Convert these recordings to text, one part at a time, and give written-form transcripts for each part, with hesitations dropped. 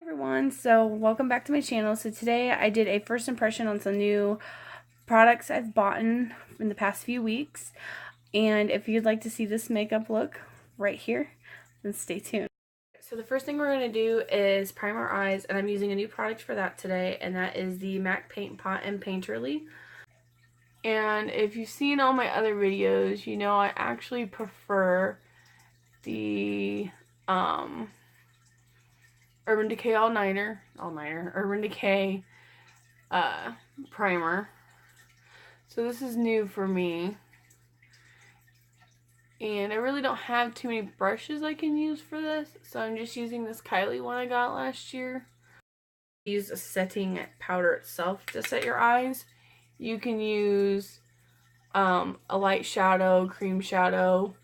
Everyone, so welcome back to my channel. So today I did a first impression on some new products I've bought in the past few weeks, and if you'd like to see this makeup look right here, then stay tuned. So the first thing we're going to do is prime our eyes, and I'm using a new product for that today, and that is the MAC Paint Pot and Painterly. And if you've seen all my other videos, you know I actually prefer the Urban Decay Urban Decay primer. So this is new for me. And I really don't have too many brushes I can use for this, so I'm just using this Kylie one I got last year. Use a setting powder itself to set your eyes. You can use a light shadow, cream shadow.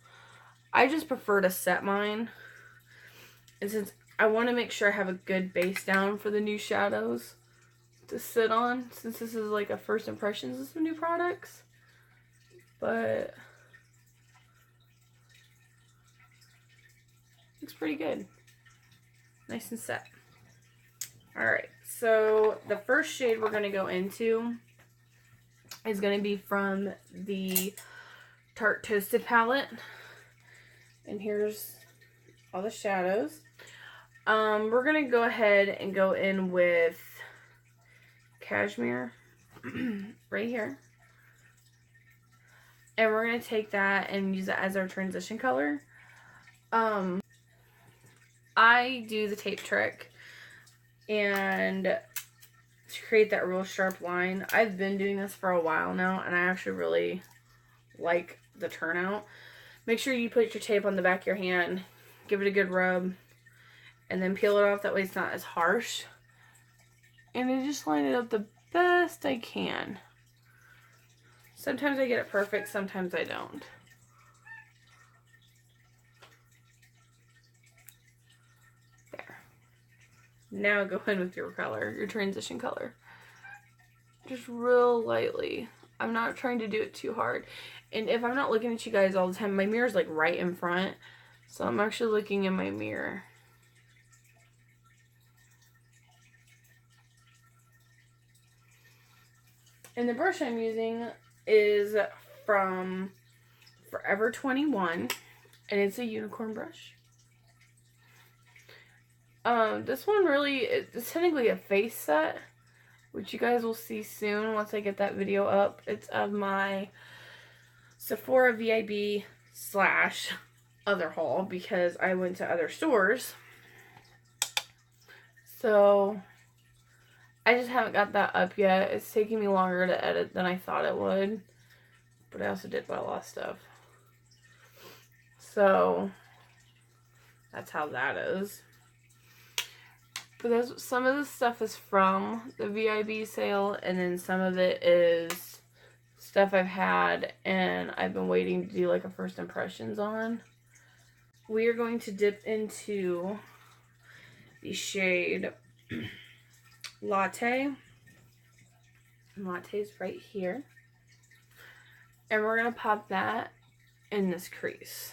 I just prefer to set mine. And since I want to make sure I have a good base down for the new shadows to sit on, since this is like a first impressions of some new products. But looks pretty good. Nice and set. Alright, so the first shade we're going to go into is going to be from the Tarte Toasted palette. And here's all the shadows. We're going to go ahead and go in with Cashmere right here. And we're going to take that and use it as our transition color. I do the tape trick and to create that real sharp line. I've been doing this for a while now, and I actually really like the turnout. Make sure you put your tape on the back of your hand, give it a good rub, and then peel it off. That way it's not as harsh. And I just line it up the best I can. Sometimes I get it perfect, sometimes I don't. There. Now go in with your color, your transition color. Just real lightly. I'm not trying to do it too hard. And if I'm not looking at you guys all the time, my mirror's like right in front. So I'm actually looking in my mirror. And the brush I'm using is from Forever 21. And it's a unicorn brush. This one really, it's technically a face set, which you guys will see soon once I get that video up. It's of my Sephora VIB / other haul because I went to other stores. So I just haven't got that up yet. It's taking me longer to edit than I thought it would. But I also did buy a lot of stuff. So that's how that is. But some of the stuff is from the VIB sale, and then some of it is stuff I've had and I've been waiting to do like a first impressions on. We are going to dip into the shade Latte. Latte's right here. And we're going to pop that in this crease.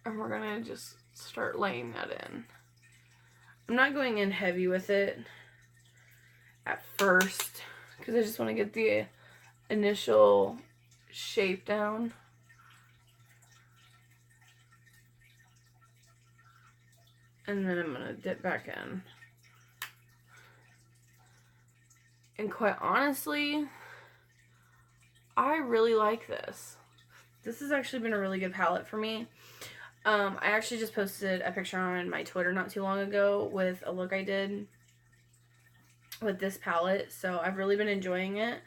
And we're going to just start laying that in. I'm not going in heavy with it at first because I just want to get the initial shape down. And then I'm going to dip back in. And quite honestly, I really like this. This has actually been a really good palette for me. I actually just posted a picture on my Twitter not too long ago with a look I did with this palette. So I've really been enjoying it.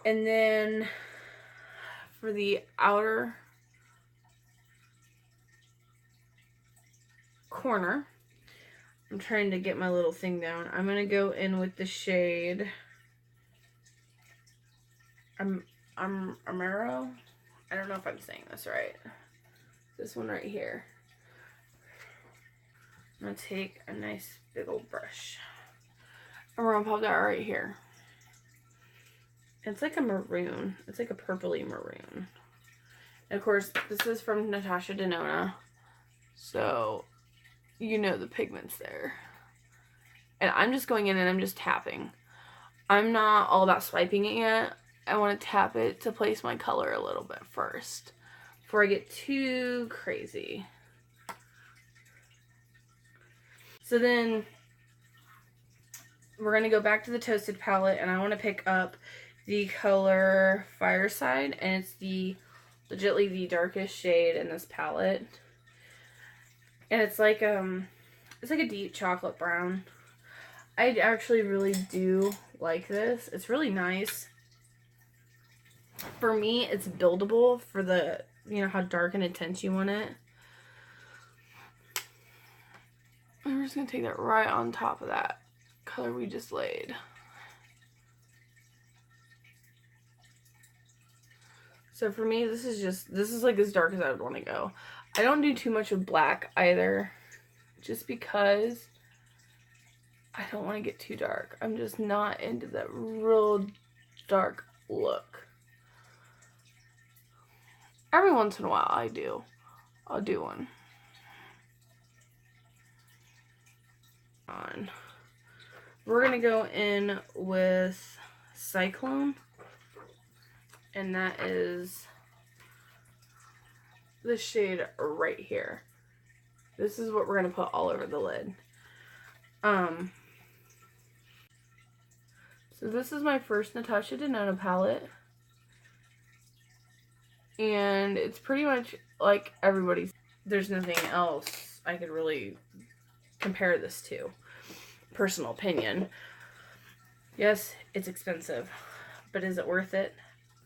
And then for the outer corner, I'm trying to get my little thing down. I'm going to go in with the shade Amaro. I don't know if I'm saying this right. This one right here. I'm going to take a nice big old brush. And we're going to pop that right here. It's like a maroon. It's like a purpley maroon. And of course, this is from Natasha Dennona. So, you know the pigment's there. And I'm just going in and I'm just tapping. I'm not all about swiping it yet. I want to tap it to place my color a little bit first before I get too crazy. So then we're going to go back to the Toasted palette, and I want to pick up the color Fireside, and it's legitimately the darkest shade in this palette. And it's like a deep chocolate brown. I actually really do like this. It's really nice. For me, it's buildable for the, you know, how dark and intense you want it. I'm just going to take that right on top of that color we just laid. So for me, this is like as dark as I would want to go. I don't do too much of black either, just because I don't want to get too dark. I'm just not into that real dark look. Every once in a while I'll do one. We're gonna go in with Cyclone, and that is the shade right here. This is what we're gonna put all over the lid. So this is my first Natasha Dennona palette, and it's pretty much like everybody's. There's nothing else I could really compare this to. Personal opinion. Yes, it's expensive, but is it worth it?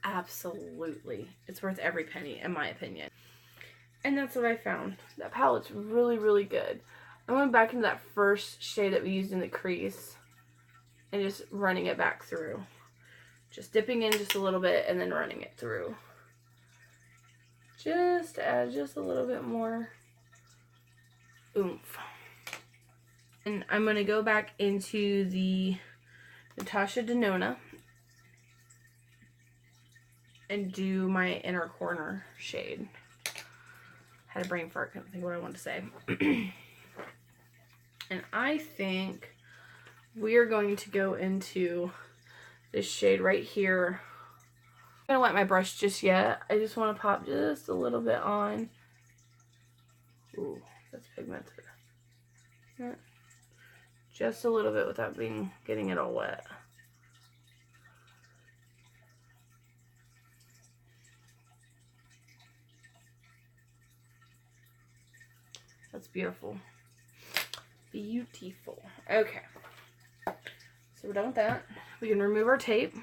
Absolutely. It's worth every penny, in my opinion. And that's what I found. That palette's really, really good. I went back into that first shade that we used in the crease and just running it back through. Just dipping in just a little bit and then running it through. Just to add just a little bit more oomph. And I'm going to go back into the Natasha Dennona and do my inner corner shade. Had a brain fart, couldn't think of what I wanted to say. And I think we are going to go into this shade right here. I'm not going to wet my brush just yet. I just want to pop just a little bit on. Ooh, that's pigmented. Yeah. Just a little bit without getting it all wet. That's beautiful. Beautiful. Okay. So we're done with that. We can remove our tape.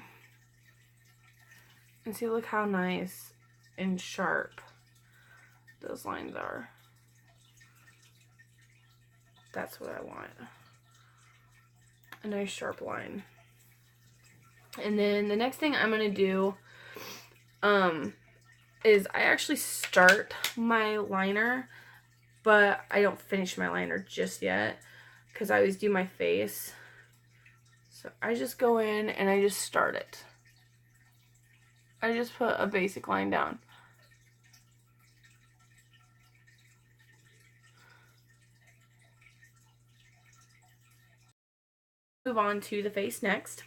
And see, look how nice and sharp those lines are. That's what I want. A nice sharp line. And then the next thing I'm going to do is I actually start my liner, but I don't finish my liner just yet because I always do my face. So I just go in and I just start it. I just put a basic line down. Move on to the face next.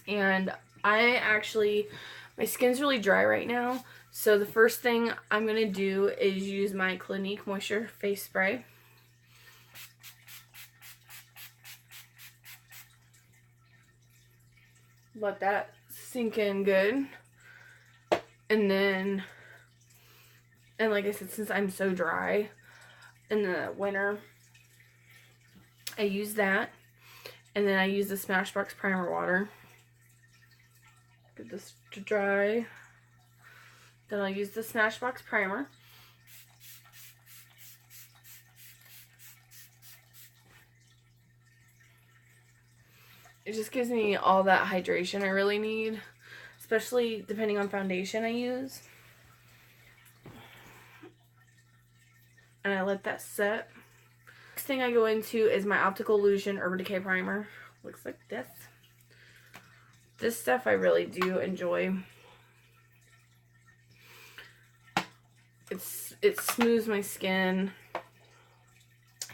And my skin's really dry right now, so the first thing I'm going to do is use my Clinique Moisture Face Spray. Let that sink in good. And then, and like I said, since I'm so dry in the winter, I use that. And then I use the Smashbox Primer Water. Get this to dry. Then I'll use the Smashbox Primer. It just gives me all that hydration I really need, especially depending on foundation I use. And I let that set. Next thing I go into is my Optical Illusion Urban Decay Primer. Looks like this. This stuff I really do enjoy. It smooths my skin,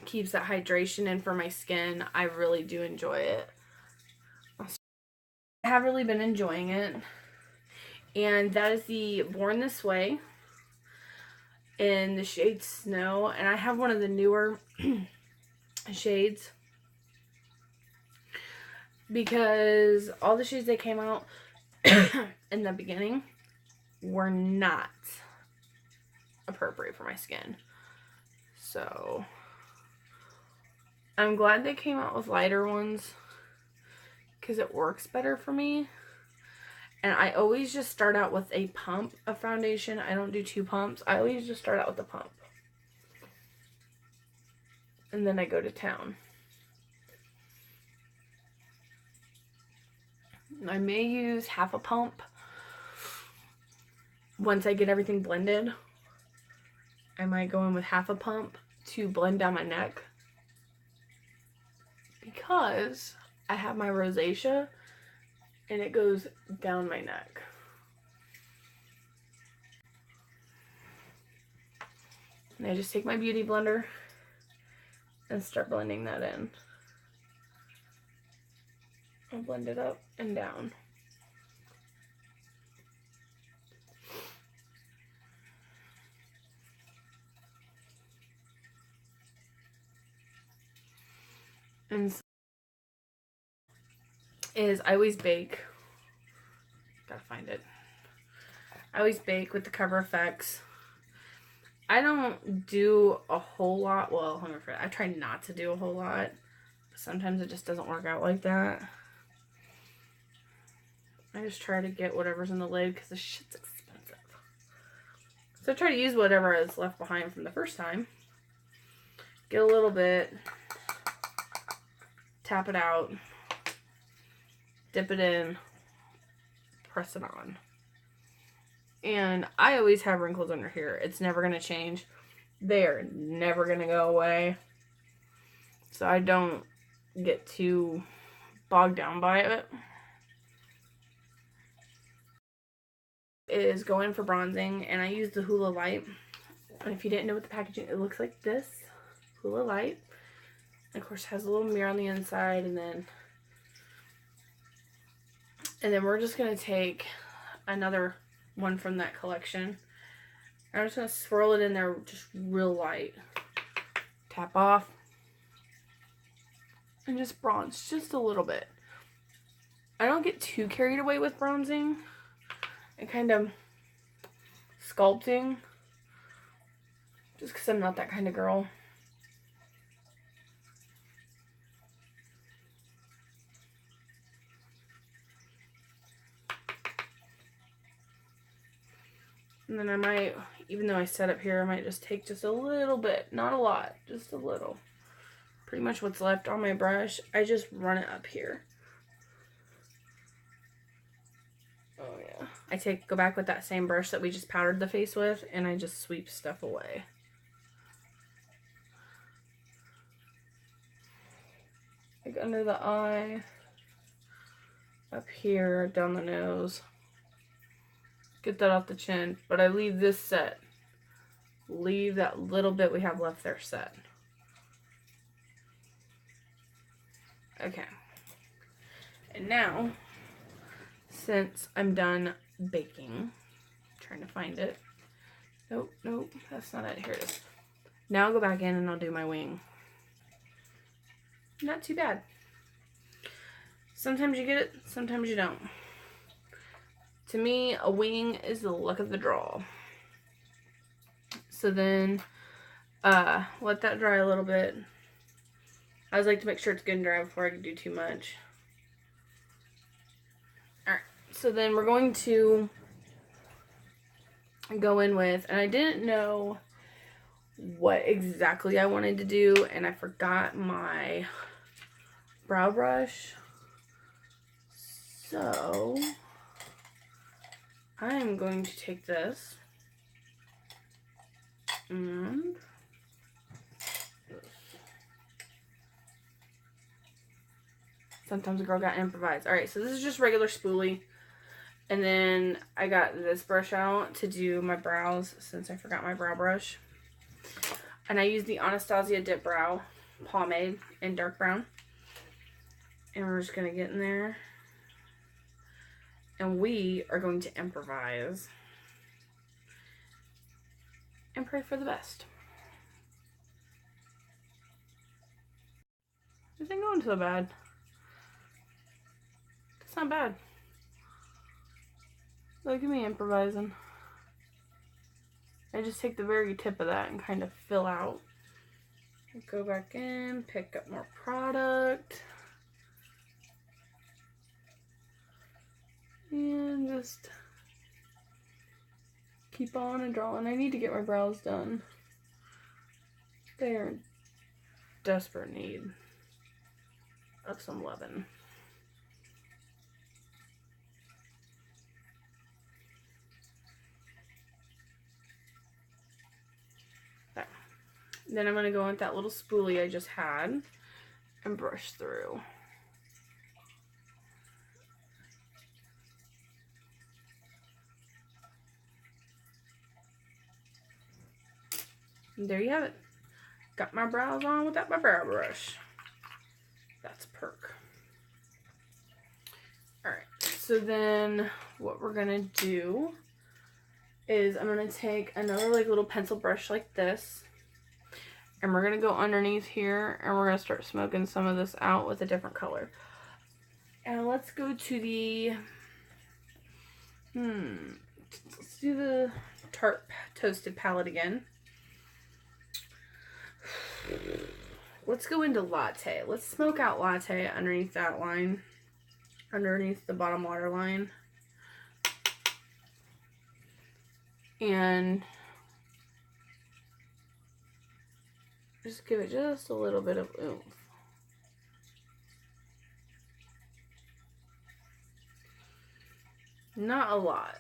keeps that hydration in for my skin. I really do enjoy it. I have really been enjoying it. And that is the Born This Way in the shade Snow. And I have one of the newer shades, because all the shades that came out in the beginning were not appropriate for my skin. So I'm glad they came out with lighter ones, because it works better for me. And I always just start out with a pump of foundation. I don't do 2 pumps. I always just start out with a pump. And then I go to town. I may use half a pump once I get everything blended. I might go in with half a pump to blend down my neck, because I have my rosacea and it goes down my neck. And I just take my beauty blender and start blending that in. I'll blend it up and down. And I always bake. Gotta find it. I always bake with the Cover FX. I don't do a whole lot. Well, I try not to do a whole lot. But sometimes it just doesn't work out like that. I just try to get whatever's in the lid, because the shit's expensive. So I try to use whatever is left behind from the first time. Get a little bit. Tap it out. Dip it in. Press it on. And I always have wrinkles under here. It's never going to change. They're never going to go away. So I don't get too bogged down by it. Is go in for bronzing, and I use the Hula Light. And if you didn't know what the packaging, it looks like this. Hula Light. And of course, it has a little mirror on the inside, and then we're just going to take another one from that collection. I'm just going to swirl it in there just real light. Tap off. And just bronze just a little bit. I don't get too carried away with bronzing and kind of sculpting, just because I'm not that kind of girl. And then I might, even though I set up here, I might just take just a little bit, not a lot, just a little. Pretty much what's left on my brush, I just run it up here. Oh yeah. I go back with that same brush that we just powdered the face with, and I just sweep stuff away. Like under the eye, up here, down the nose. Get that off the chin, but I leave this set. Leave that little bit we have left there set. Okay. And now, since I'm done baking, I'm trying to find it. Nope, nope, that's not it. Here it is. Now I'll go back in and I'll do my wing. Not too bad. Sometimes you get it, sometimes you don't. To me, a wing is the luck of the draw. So then, let that dry a little bit. I always like to make sure it's good and dry before I do too much. Alright, so then we're going to go in with, and I didn't know what exactly I wanted to do, and I forgot my brow brush. So I'm going to take this and Sometimes a girl got improvise. Alright, so this is just regular spoolie. And then I got this brush out to do my brows since I forgot my brow brush. And I used the Anastasia Dip Brow Pomade in dark brown. And we're just going to get in there. And we are going to improvise. And pray for the best. This ain't going so bad. It's not bad. Look at me improvising. I just take the very tip of that and kind of fill out. Go back in, pick up more product. And just keep on and drawing. I need to get my brows done. They are in desperate need of some loving. Okay. Then I'm going to go with that little spoolie I just had and brush through. And there you have it. Got my brows on without my brow brush. That's a perk. Alright, so then what we're going to do is I'm going to take another like little pencil brush like this. And we're going to go underneath here and we're going to start smoking some of this out with a different color. And let's go to the, let's do the Tarte Toasted palette again. Let's go into Latte. Let's smoke out Latte underneath that line, underneath the bottom water line. And just give it just a little bit of oomph. Not a lot.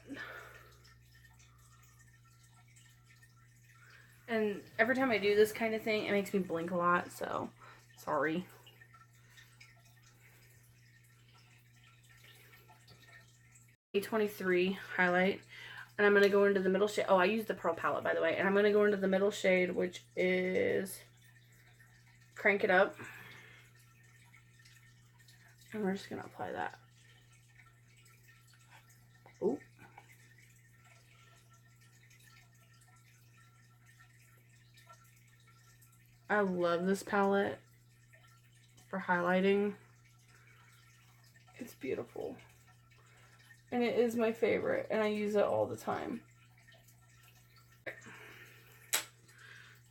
And every time I do this kind of thing, it makes me blink a lot, so sorry. A23 highlight. And I'm going to go into the middle shade. Oh, I used the Pearl palette, by the way. And I'm going to go into the middle shade, which is Crank It Up. And we're just going to apply that. Ooh. I love this palette for highlighting. It's beautiful. And it is my favorite, and I use it all the time.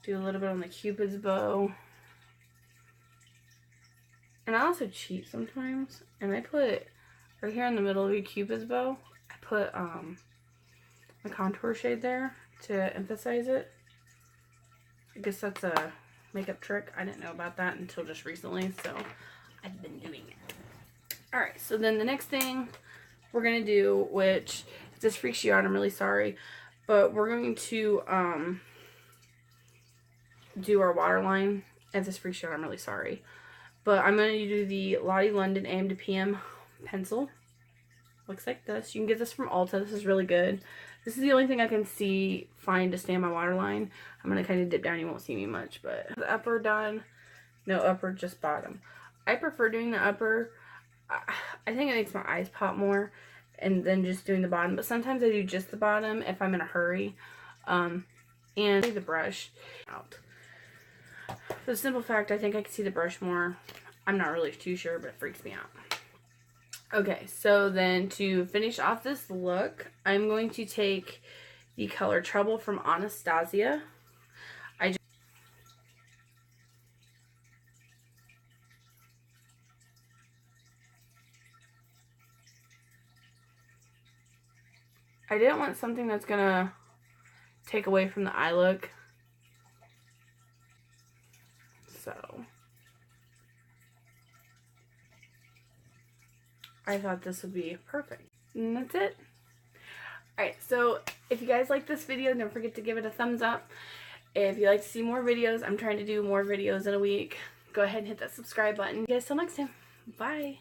Do a little bit on the Cupid's bow. And I also cheat sometimes, and I put right here in the middle of your Cupid's bow, I put a contour shade there to emphasize it. I guess that's a makeup trick. I didn't know about that until just recently, so I've been doing it. Alright, so then the next thing we're going to do, which if this freaks you out, I'm really sorry, but we're going to do our waterline. If this freaks you out, I'm really sorry. But I'm going to do the Lottie London AM to PM pencil. Looks like this. You can get this from Ulta. This is really good. This is the only thing I can find to stay on my waterline. I'm going to kind of dip down. You won't see me much, but the upper done. No upper, just bottom. I prefer doing the upper. I think it makes my eyes pop more and then just doing the bottom. But sometimes I do just the bottom if I'm in a hurry. And the brush out. For the simple fact, I think I can see the brush more. I'm not really too sure, but it freaks me out. Okay, so then to finish off this look, I'm going to take the color Trouble from Anastasia. I didn't want something that's gonna take away from the eye look. So I thought this would be perfect. And that's it. Alright, so if you guys like this video, don't forget to give it a thumbs up. If you'd like to see more videos, I'm trying to do more videos in a week. Go ahead and hit that subscribe button. See you guys till next time. Bye.